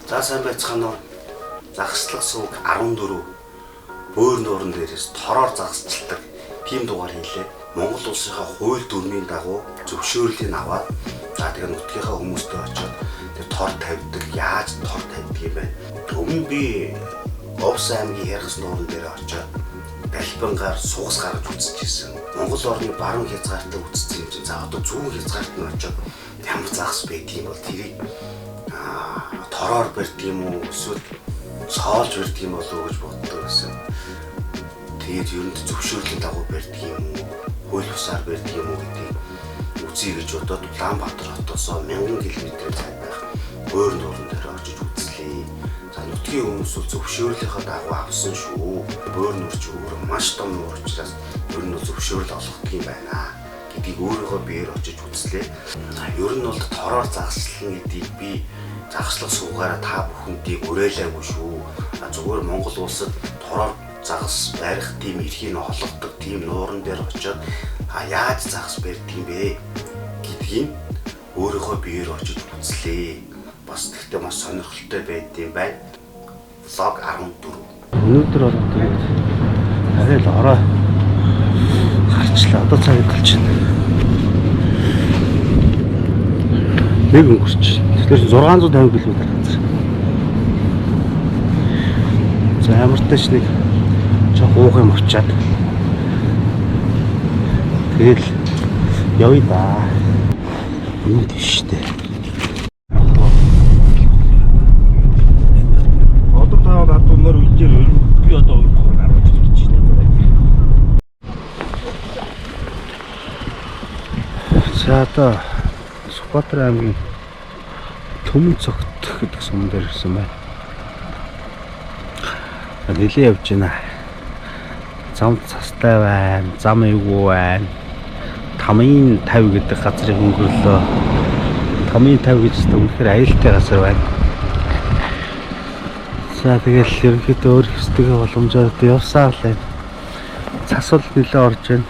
За сайн байцгаана уу. Загслах сувг 14 бөөр нуурын дээрээс тороор загсчилдаг тийм дугаар хийлээ. Монгол улсынхаа хууль дүрмийн дагуу зөвшөөрлийг аваад тэгээ нутгийнхаа хүмүүстээ очиод тэр тор тавьдаг, яаж тор тавьдаг юм бэ? Өмнө би Овс аймгийн Яргас нуурын дээр очиод Далбангаар сугас гаргаж үзчихсэн. Монгол орны баруун хязгаартаа үзсэн юм чинь за одоо зүүн хязгаарт нь очиод ямар загас байдгийг бол тэрийг тороор барьдаг юм уу эсвэл цоолж барьдаг юм болов уу гэж боддог байсан. Тэгээд ер нь зөвшөөрлийн дагуу барьдаг юм уу, хууль бусаар барьдаг юм уу гэдгийг үзье гэж бодоод Улаанбаатар хотоос 1000 км цай байх бөөр нуурын дээр очиж үзлээ. За нутгийн хүмүүс бол зөвшөөрлийнхаа дагуу авсан шүү. Бөөр нуурч өөрөө маш том нуур учраас ер нь зөвшөөрөл олгодог юм байна гэдгийг өөрөөгөө биеэр очиж үзлээ. Ер нь бол тороор загслах гэдгийг би загслах суугаараа та бүхэндийг уриалаагүй шүү. Зүгээр Монгол улсад тороор загас барих тийм эрхийг олгодог тийм нууран дээр очиод яаж загас барьдаг юм бэ гэдгийг өөрөөгөө биеэр очиж үзлээ. Бас тэгтээ маш сонирхолтой байд юм байна. Влог 14. Өнөөдөр бол тэгээд арай л орой гарчлаа. Одоо цаг идэлж байна. Нэг өнгөрч. Тэгэхээр 650 км газар. За амартай ч нэг жоо уух юм очиад. Тэгэл явъя да. Юу тийш штэ. Одоо таад адуунаар үлдээр би одоо уйрхоор гаргаж ирж байна. За одоо Сүхбаатар аймгийн Төмөн цогт гэдэг суман дээр ирсэн байна. Нэлээ явж байна. Зам цастай байна, зам эвгүй байна. Тамын 50 гэдэг газрыг өнгөрлөө. Тамын 50 гэж үнэхээр аюултай газар байна. За тэгэл ерөнхийдөө өөр хэстэйгээ боломжоор явсаар л байна. Цас бол нэлээ орж байна.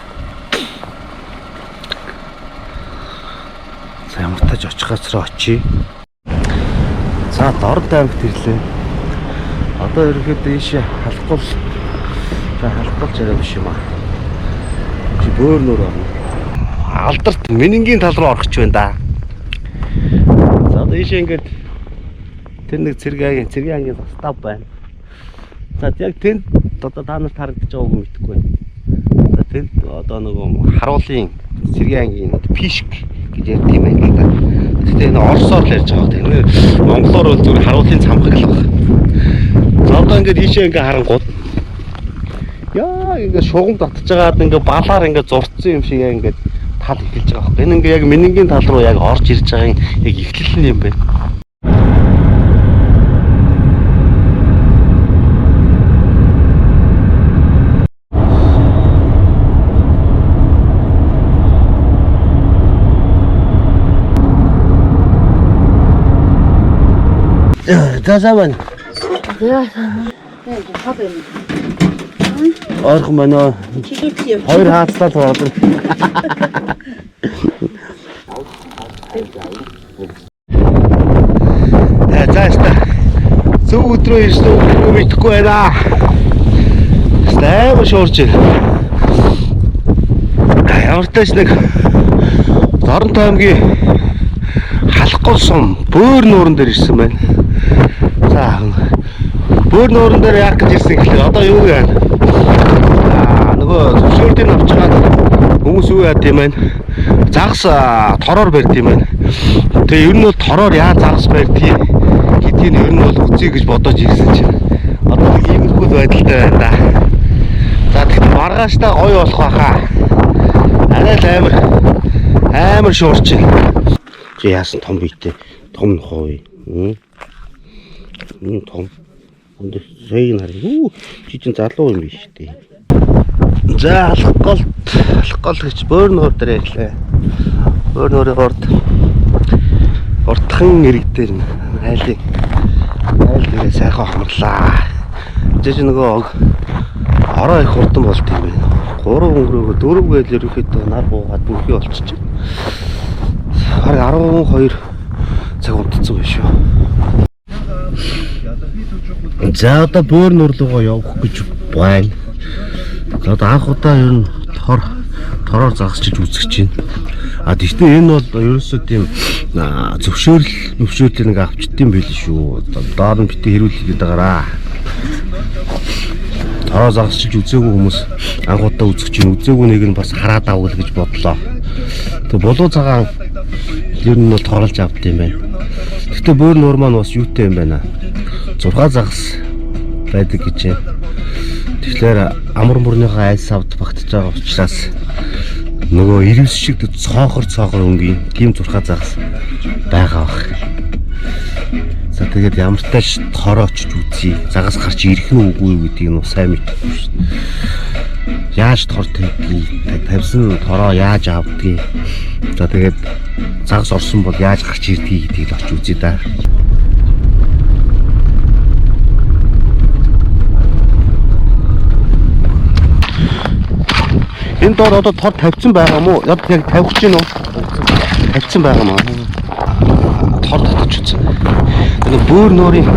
За ямар тач очих газар очие. За Дорд аймагт ирлээ. Одоо ерөнхийдөө ийшээ халахгүй. За халахгүй ч арай биш юм аа. Чи бөөр нөр орно. Алдарт Менингийн тал руу орох ч байна да. За одоо ийшээ ингээд тэр нэг цэргийн ангийн застав байна. За яг тэнд одоо та нарт харагдаж байгааг мэдэхгүй байна. За тэнд одоо нөгөө харуулын цэргийн ангийн пишк гэж ярьд юм байна л да. Гэхдээ энэ орсоор л ярьж байгаа. Энэ монголоор бол зүгээр харуулын цамхаг л байна. За одоо ингээд ийшээ ингээд харангууд яа ингээд шугам татж байгаад ингээд балаар ингээд зурцсан юм шиг ингээд тал эхэлж байгаа байхгүй. Энэ ингээд яг Менингийн тал руу яг орж ирж байгаа яг эхлэл нь юм байна. 자자만. 얼마나? 어이 하트다 돌아들. 자, sta. Сүүтрөө ирсэн үү мэдэхгүй байна. Стайв шуурч. Ямартайч нэг Дорнот аймгийн халахгүй сум бөөр нууран дээр ирсэн байна. За бөөр нууран дээр яах гэж ирсэн гэхлээр одоо юу вэ? Нөгөө зөвшөөрлийг авч байгаа хүмүүс юу яа тийм байна? Загас тороор барьд юм байна. Тэгээ ер нь бол тороор яа загас барьдгийг гэдгийг ер нь бол үзье гэж бодож ирсэн чинь одоо нэг иймэрхүү байдалтай байна да. За тэгэхээр маргааштай гоё болох байхаа. Арай л амар шуурч. Чи яасан том биетэй том нохой. Том. Өндөө сайн харин. Чи чинь залуу юм биш үү? За алхгол гэж бөөр нуур дээр ирлээ. Бөөр нуурын уртхан ирэг дээр айл дээрээ сайхан хомрлаа. Жиж нөгөө ороо их хурдан болт юм байна. 3 өнгөрөөгөө 4 гээл ерөнхийдөө нар буугаад бүхий болчихчих. Харин 12 цаг унтцсан байх шүү. За одоо бөөр нуур руугаа явах гэж байна. За одоо анх удаа ер нь тороор загасчиж үзэж чинь. А тэгтээ энэ бол ерөөсөө тийм зөвшөөрөл нэг авчдсан байл шүү. Доор нь битээ хэрүүлээд байгаараа. Тороо загасчиж үзээгүй хүмүүс анх удаа үзэж чинь үзээгүй нэг нь бас хараад авах гэж бодлоо. Тэг болоо цагаан ер нь бол торуулж авд юм байна. Гэтэ бөөр нуур маань бас юутай юм байна. 6 загас байдаг гэж байна. Тэгэхээр амар мөрнийхөө айс авд багтаж байгаа учраас нөгөө ирвс шиг цоохор өнгийн тийм 6 загас байгаа бах. За тэгээд ямар ч тааш тороочж үзье. Загас гарч ирэх нь үгүй гэдгийг нь сайн мэдэхгүй шүү дээ. Яаж тор тавьсан тороо яаж авдгийг. За тэгээд загас орсон бол яаж гарч ирдгийг гэдгийг олж үзье да. Энэ доор одоо тор тавьсан байгаа мó? Яг тавих гэж байна уу? Тавьсан байгаа мó. Тор татаж үзсэн. Энэ бөөр нуурын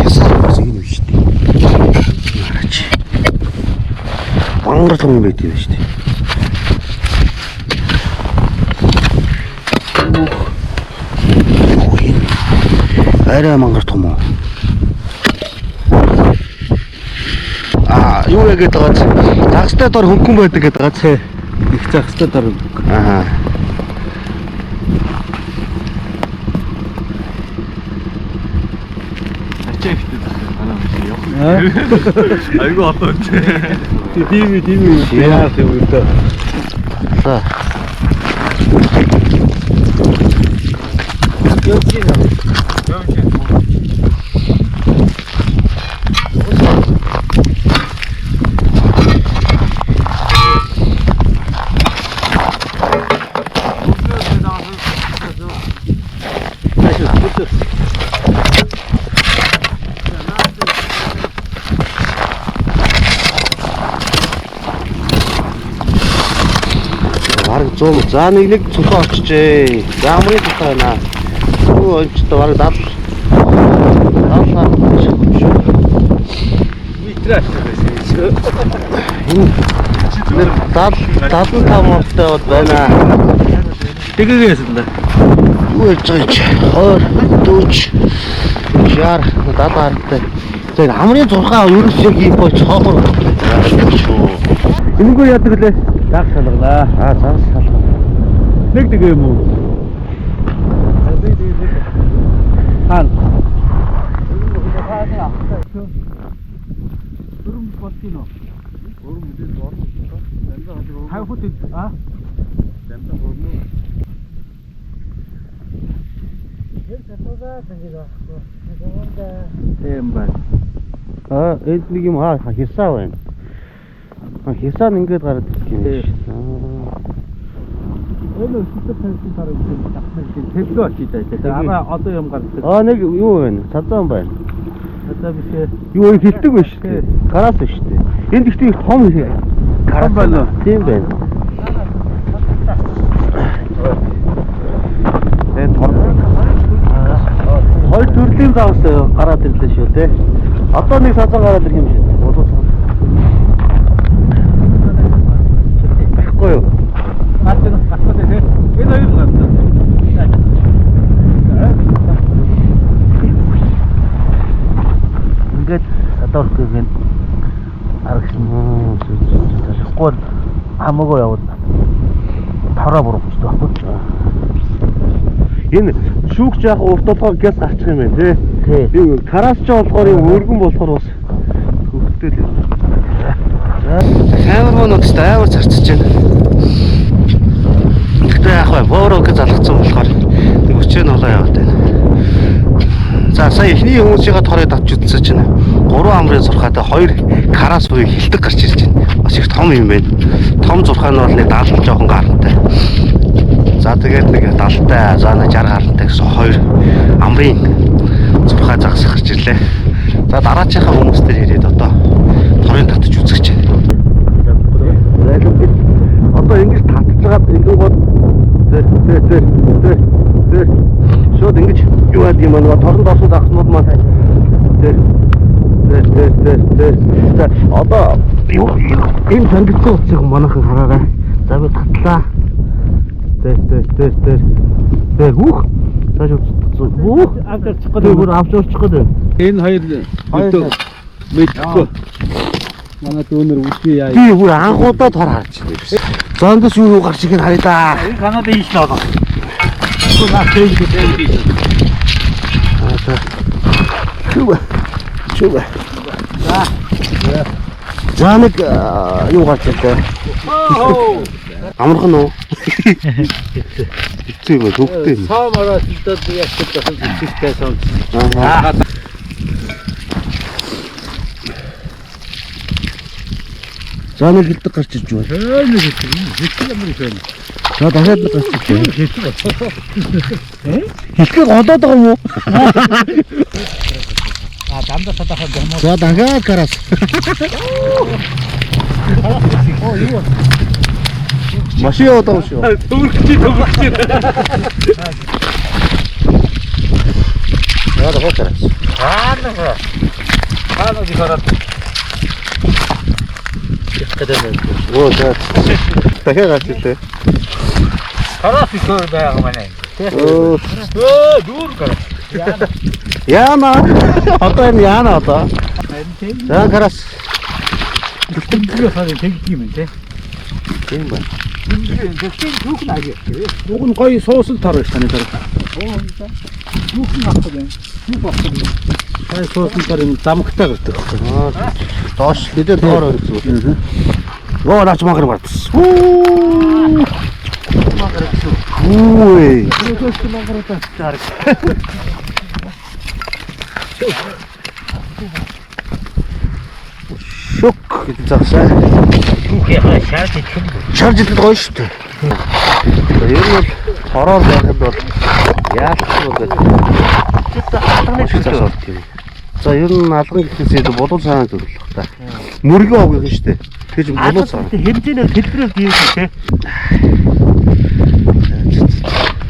ясаар үзэн юм шүү дээ. Мараач. Мангар том байт юм шүү дээ. Арай мангар том уу? Юу яагаад байгаа ч загастай дор хөнгөн байдаг гэдэг байгаа ч их загастай дор. Аа. Ачаа ихтэй манай юм явах. Айгу одоо тийм яах юм бэ? За. Бараг 100. За нэг цонхоо очижээ. Ямарын цонхоо байна. Юу очтой бараг 70. 70 шүү. Метраш гэсэн. Энэ 75 мортой бод байна. Тэгээс л да. Юу ярьж байгаа чи? 20 40 60 70 гартай. За амрын зурхаа ерөөсөө ийм боо цоогоор шүү. Энэгүй яадаг лээ. Яг салгалаа. Загас салгал. Нэг дэгэ юм уу? Хан. Дөрөв болтино. Дөрөв мэдээ доорно. Хай хот а? Дэмтэ хормоо. Тийм байна. Энд нэг юм хисаа байна. Хисаа ингээд гараад ирэх юм шиг. Энэ өсөлтөд тавьсан тараа үгүй татсан төлөө очиж байгаа. Одоо юм гардаг. Нэг юу вэ? Цазаан байна. Цазаа биш. Юу хилдэг вэ шүү дээ. Гараас биш шүү дээ. Энд ихтэй том гараа байна. Тийм байна. Энэ тор. Хоёр төрлийн загас гараад ирлээ шүү дээ. Одоо нэг цазаан гараад ирэх юм шиг. Байхгүй юу? Энэ хоёр гарсан. Ингээд одоорхойг нь аргасан. Тэгэхгүй хамаагүй яваад тараа буруучтай байхгүй. Энэ шүүгч яах уртолгоо гэс гарчих юм байна тий. Энэ тараас ч болохоор өргөн болохоор бас хөвгтэй л. Камерамонууд амар зарчиж байна. Тэгтээ яах вэ? Боороо гэж залгацсан болохоор нэг өчөө нолоо яваад байна. За сая эхний хүмүүсийн торыг авч үзсэн чинь 3 амрын зурхаатай 2 карас буюу хилдэг гарч ирж байна. Бас их том юм байна. Том зурхаа нь бол нэг 70 жоохон гарантай. За тэгээд нэг 70-тай, за нэг 60 гарантай гэсэн 2 амрын зурхаа загас гарч ирлээ. За дараачихаа хүмүүстэй ирээд одоо торыг татаж үзэж байна. Одоо ингэж татчихад ингээд зэр Шууд ингэж юу яд юм аа торон доосон загснууд маань тэр одоо юу энэ сандалцсан утсыг манайхан хараарай. За би татлаа. Тэр хүүх тааш хүүх авчирчих гэдэг бүр авчирчих гэдэг. Энэ хоёр мэдхгүй. Манай дүүнер үгүй яа. Би бүр анхудаа тор харж байна. Зондос юу гарч ирэх нь харъя да. Энэ Канада ийш л байна. Үгүй наа тэр би. Чуга. За нэг юу гарч ирлээ. Амархан уу? Хэцүү юм төгтэй. Саа мараа сүлдөөд яг ч гэсэн хэцүүтэй сон. За нэг хилдэг гарч ирж байна. Нэг хэцүү юм байна. За дахиад нэг гарч ирлээ. Хэлхээ голоод байгаа юм уу? Дамдаа сатахад гомоо. За дахиад гараас. Оо юу. Машин яваад шүү. Төвөрчий. За дахиад гараас. Хаана дихарат. Оо за. Дахиад гарч ирлээ. Хараас ихөр байгаа маань. Оо Дүүр гараа. яана. Одоо энэ яана одоо. За гараас. Тэгтээ хараа тэгдэг юм те. Тийм байна. Тэгтээ түүх нь ажиг. Уг нь гоё суусал тор таны төр. Түүх нь авах юм. Түүх авах юм. Хай суусал тор юм замгтай гардаг. Доош хэдээр тоор өгсөн. Оо наач магар бартс. Магар гэсэн. Үгүй. Түүх нь магар таар. Шок гэдэг загсаа. Түүх яа шаарч идэх юм. Шарж идэх гоё шүү дээ. Ер нь бол хороор байхад бол яалтсан бол гэдэг. Алганы засаад тийм. За ер нь алган гэхээсээ болов цаана зөвлөх та. Мөргөө овгийнх нь шүү дээ. Тэгэж болов цаана. Хэмжээнээр хэлбэрээр биеэ те.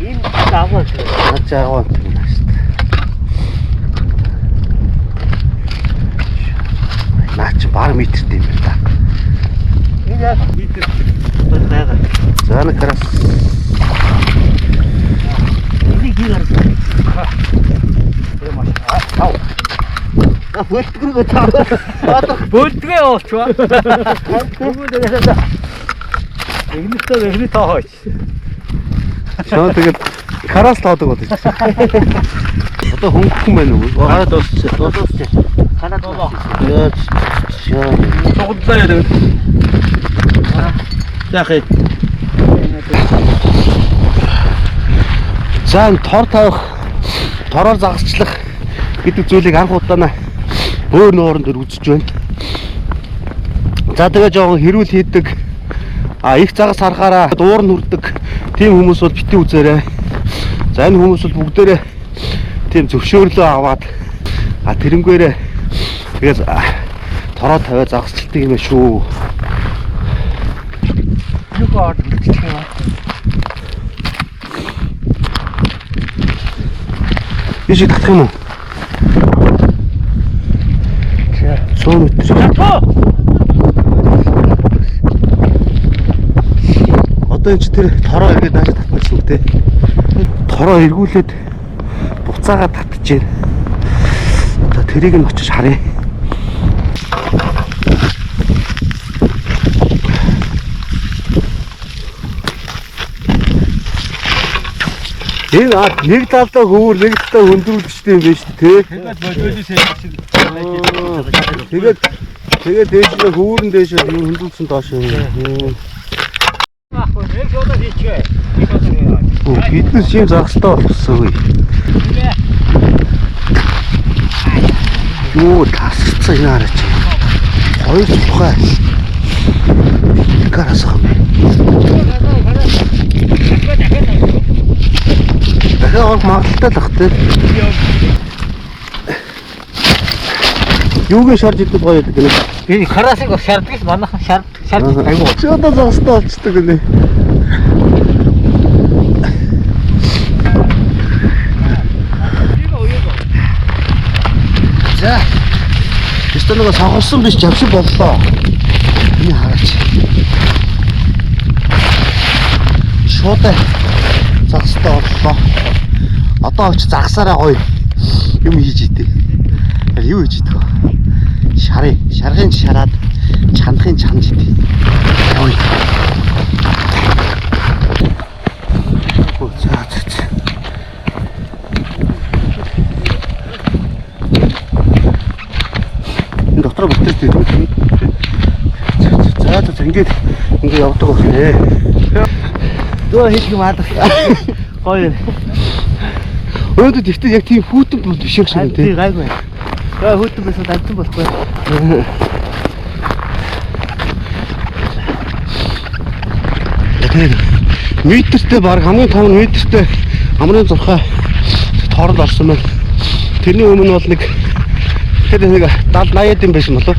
Энэ аваа. Наач аваа тийм байна шүү дээ. Наач баг метртэй юм байна та. Энэ яг метр байгаа. За нэг гараас. Энийг гинэр. Ау. Бөлтгөргөө таа. Бөлтгөө явуулчваа. Игнитээ ихний таа хойч. Шоо тэгээд караас тоодог бол. Одоо хөнгөн байна уу? Гараа дуусчих. Ханаа доо. Яа. Цуглаа яа. Яхи. За тор тавих, тороор загасчлах гэдэг зүйлийг анх удаанаа өөр нуурын дээр үзэж байна. За тэгээ жоохон хэрүүл хийдэг, их загас харахаараа дуур нь хүрдэг тийм хүмүүс бол бити үзээрэй. За энэ хүмүүс бол бүгдээрээ тийм зөвшөөрлөө аваад тэрнгээрээ тэгээд тороо тавиа загасчилдаг юм шүү. Юу гоод хэлчих юм аа. Иши татах юм уу? Суу метр. Одоо энэ ч тэр тороо ирээд нааш татах гэсэн үг те. Тороо эргүүлээд буцаагаа татж гин. За тэрийг нь очиж харъя. Энэ нэг талдаа хөвөр нэг талдаа хөндрүүлжтэй юм байна шүү дээ. Тэгээд дээшээ хөвөрн дээшээ хөндрүүлсэн доош юм. Биднес шим загстай болсон үе. Юу тасцсан юм арай чи. Хоёр тухай. Гараас хам. дахиад орох магадaltaй л бах тий. Юуг шарж идэх гоё гэдэг нэ. Би хараасыг шаарддаг манайхан шаарддаг айгуу. Чи одоо зогстой болчдөг нэ. За. Тэстэ нэг сохорсон биш завшиг боллоо. Энэ хараач. Шууд загстай боллоо. Одоо ч загсаараа гоё юм хийж идэв. Юу хийж идэв? Шаргын шараад чанахын чанж идэв. Ой. За. Энэ дотор бэлтэртэй. За ингээд явдаг байна. Дөө хийх юм аадаг. Гоё. Өөдөө тэгтээ яг тийм хүүтэн биш юм шиг тий. Гайгүй. Яа хүүтэн байсан давтан болохгүй. Тэгээд метртэй баг хамгийн том метртэй амрын зурхай тоорол орсон байна. Тэрний өмнө бол нэг 70-80 юм байсан болов.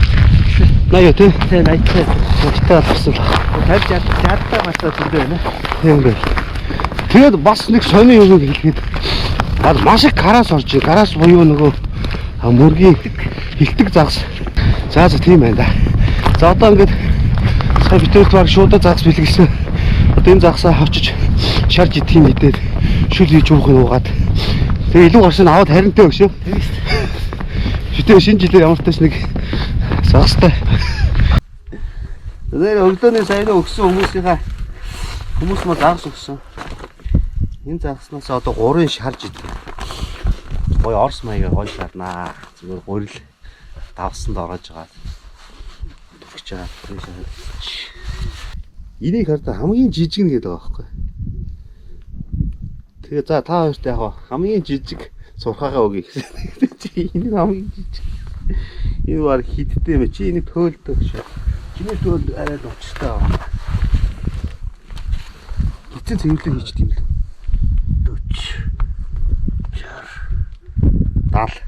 80 тий. Тий 80. Тэгтээ болсон л. 50-60 мастаа зүрдээ байна. Тийм байл. Тэгээд бас нэг сони юм хэлгээд маш их гараас орж ий. Гараас буюу нөгөө мөргийн хилдэг загас. За тийм байна да. За одоо ингээд сая битүүл баг шуудаа загас бэлгэлсэн. Одоо энэ загасаа хавчиж шарж идэх юм идээд шүл хийж уух нь уугаад. Тэгээ илүү гарсан аваад харинтай өгшөө. Тийм шүү дээ. Шүтээ шинэ жилээр ямар тааш нэг загастай. Нэр өглөөний сайн өгсөн хүмүүс маа загас өгсөн. Энэ загаснаас одоо 3-ын шарж идэв. Гой орс маягаар гой шарнаа. Зүгээр гурил давсанд орож байгаа. Түгч байгаа. Энийг хараад хамгийн жижиг нэг гэдэг байгаа байхгүй. Тэгээ за та хоёрт яг хамгийн жижиг сурхаагаа өгье гэсэн. Чи энэ хамгийн жижиг. Энэ баг хиттэй мэ чи энийг төөлдөг шүү. Чиний төөл арай л уучтай байгаа. Гитэн цэвэрлэг хийчихдээ юм л. 40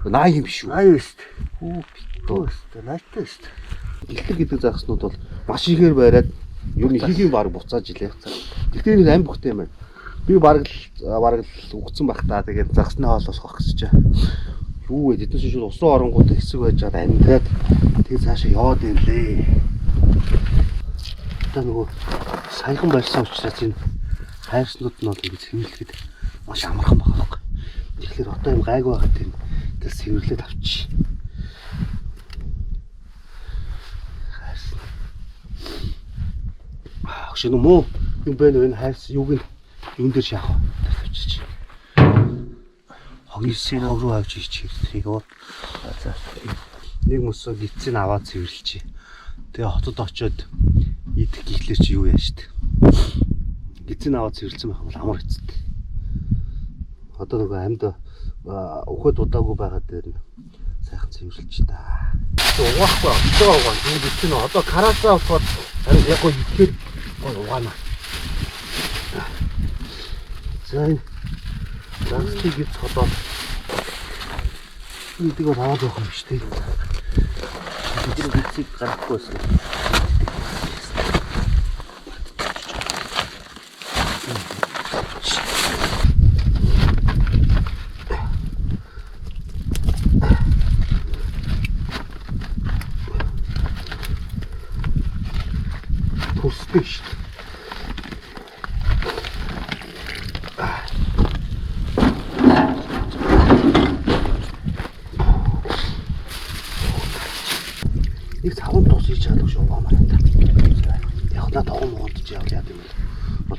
80 биш үү? 80 шүү дээ. Битүүст, 80 шүү дээ. Гэлтэр гэдэг загснууд бол маш ихээр байраад ер нь их юм баг буцааж илээ. Гэхдээ энэ амь бохтой юм байна. Би бараг л угцсан байх та. Тэгээд загсны хоолоос хох гэж чаа. Юу вэ? Тэднээс шууд усан оронгууд хэсэг байж байгаа амьдраад тэгээд цаашаа яваад юм лээ. Одоо нөгөө саяхан барьсан учраас энэ хайрснууд нь бол ингэ цэвэрлэхэд маш амархан байгаа байхгүй. Тэгэхээр одоо юм гайг байгаа тийм тэгэл цэвэрлээд авчи. Хайрсан. Шинэ муу юм байна вэ? Хайрсан юуг нь юун дээр шаах вэ? Тавьчих. Хогийн хов руу авч ирчих хэрэгөө. За нэг мөсөө гитцэн аваад цэвэрлчихье. Тэгээ хотод очиод идэх гихлэр чи юу яа штэ. Гитцэн аваад цэвэрлсэн байх бол амар хэцтэй. Одоо нөгөө амьд ухад удаагүй байгаа дээр нь сайхан цэвэрлж та. Угаахгүй угаа энэ гитцэн одоо караасаа болохоор яг гоо итгэхэд угаана. За энэ загсыг гэж хотоод энийг аваад явах юм шүү дээ. Тэр гитцийг гаргахгүй байсан. Тусдаг шүү дээ. Нэг савн тус хийж чаддаг шүү гоо маань та. Яг надад том гондж яваад яа гэвэл бол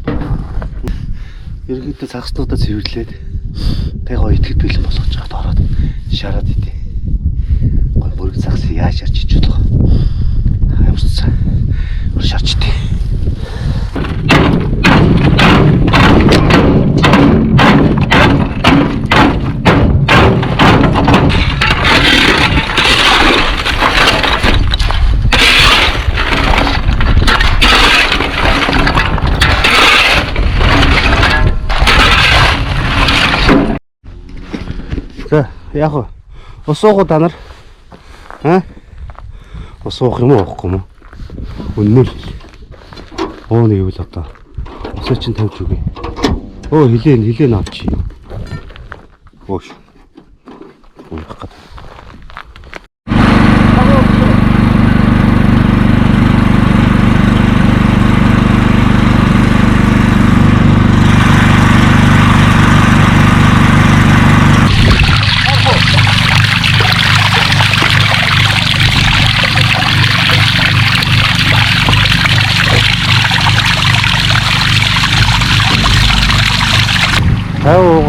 ерөнхийдөө цагснуудаа цэвэрлээд тэг гоё итгэд бэлэн болгож чад ороод шараад идэв. Гоё бүрэг цагс яа шарж ич болох. Амсцаа. Шарж идэв. За яг уу усуух та нар усуух юм уу уухгүй юм уу? Үнэн л ууны ивэл одоо усаа чинь тавьж үгүй. Хилээн авчи. Өөш. Унах гэдэг.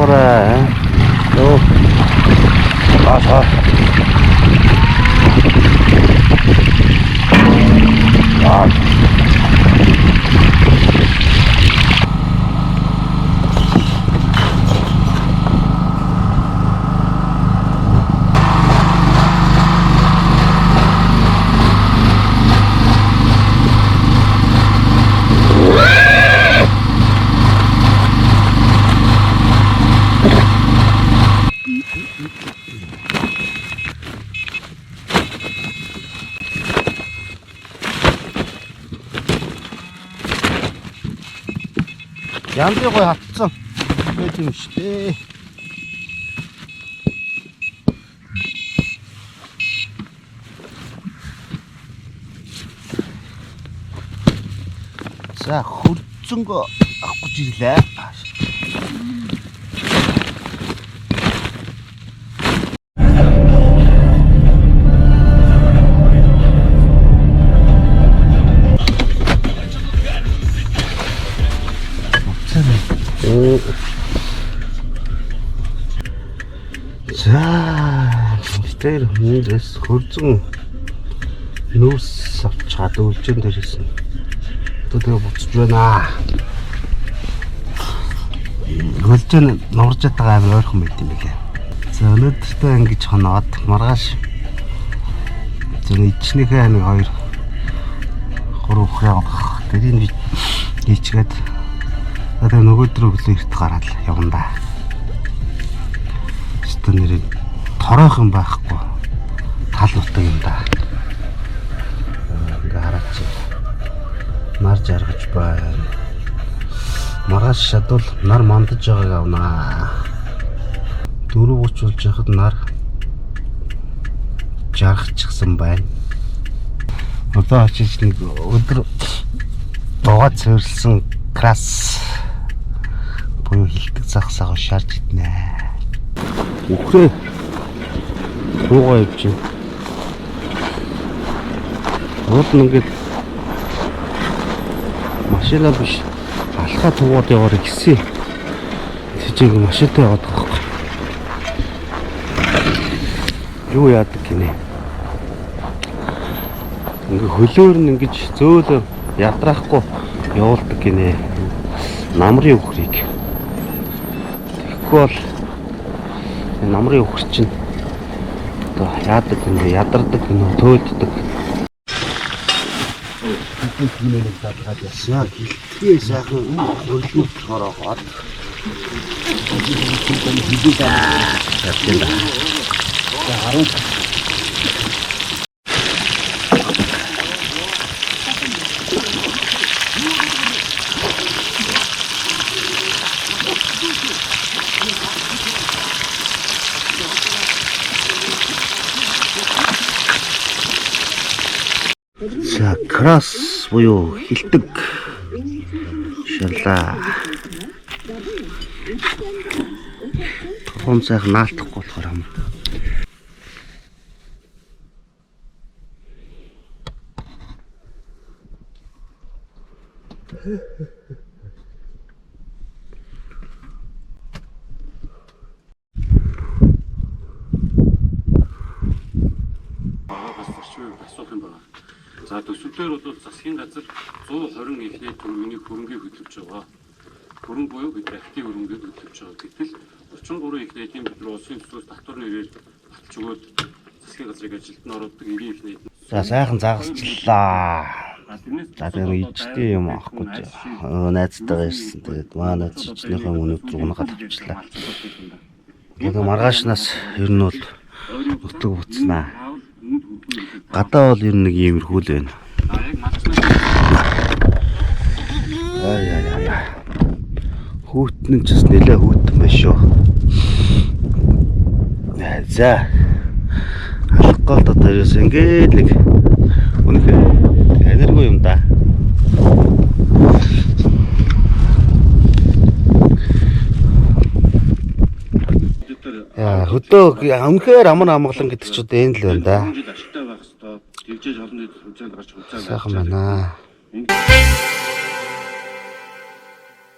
Яваарай. Йоо. Аа. Яндрын гой хатцсан. Байт юм шүү дээ. За хурцөнгө авах гэж ирлээ. За тэр хүнээс хөрзөн нүүрс авч чад үлжэн дээрсэн. Одоо тэгээ буцаж байна. Хөлжэн нурж байгаа амар ойрхон байт юм билээ. За өнөөдөртөө ингэж хоноод маргааш зөв ичнийхээ нэг 2 3 ухраа тэрийг хийчгээд одоо нөгөөдөр өглөө эрт гараад явна да. Нэрийг торойхон байхгүй тал утга юм да. Ингээ хараач. Нар жаргаж байна. Маргааш шадвал нар мандаж байгааг авнаа. 4:30 болж яхад нар жаргачихсан байна. Одоо очиж нэг өдөр дугаад цэвэрлсэн крас буюу хилдэг загсаага шаарч иднэ. Үхрээ руугаа явж байна. Рууд нь ингээд машина биш алхаа тугаад яваар гисэн. Тэжээг машинтай яваад байгаа байхгүй. Юу яадаг гинэ. Ингээ хөлөөр нь ингэж зөөлөө ядраахгүй явуулдаг гинэ. Намрын үхрийг. Тэгэхгүй бол намрын үхэр чинь одоо яадаг гэнэ, ядардаг гэнэ, төөлддөг. Бидний талхаад ясаа гэлтгээ сайхан өрлөж хороогоод. За крас буюу хилдэг шалаа. Том сайхан наалтахгүй болохоор юм. За төсөвлөөр бол засгийн газар 120 эхний төрөний хөрөнгийг хөтлөж байгаа. Хөрөн буюу бид актив хөрөнгийг хөтлөж байгаа. Гэтэл 33 эхнийдийн бид улсын төсвөөс татвар нэрээр баталж өгөөд засгийн газрыг ажилд нь оруулдаг 90 эхнийд. За сайхан загасчлаа. За тэгээ ичтэй юм аахгүй ч. Найзтайгаа ирсэн. Тэгээд манай чичнийхэн өнөөдөр унахад авчлаа. Тэгээ маргаашнаас ер нь бол утга буцнаа. Гадаа бол ер нь нэг иймэрхүү л байна. Яа. Хүүтэн ч бас нэлээ хүүтэн байна шүү. За. Алкогол одоо ерөөс ингээд нэг үнэхээр энерги юм да. Яа, хөдөө үнэхээр амар амгалан гэдэг ч одоо энэ л байна да. Тэгжээж олон нийт хүлцээнд гарч Сайхан байна.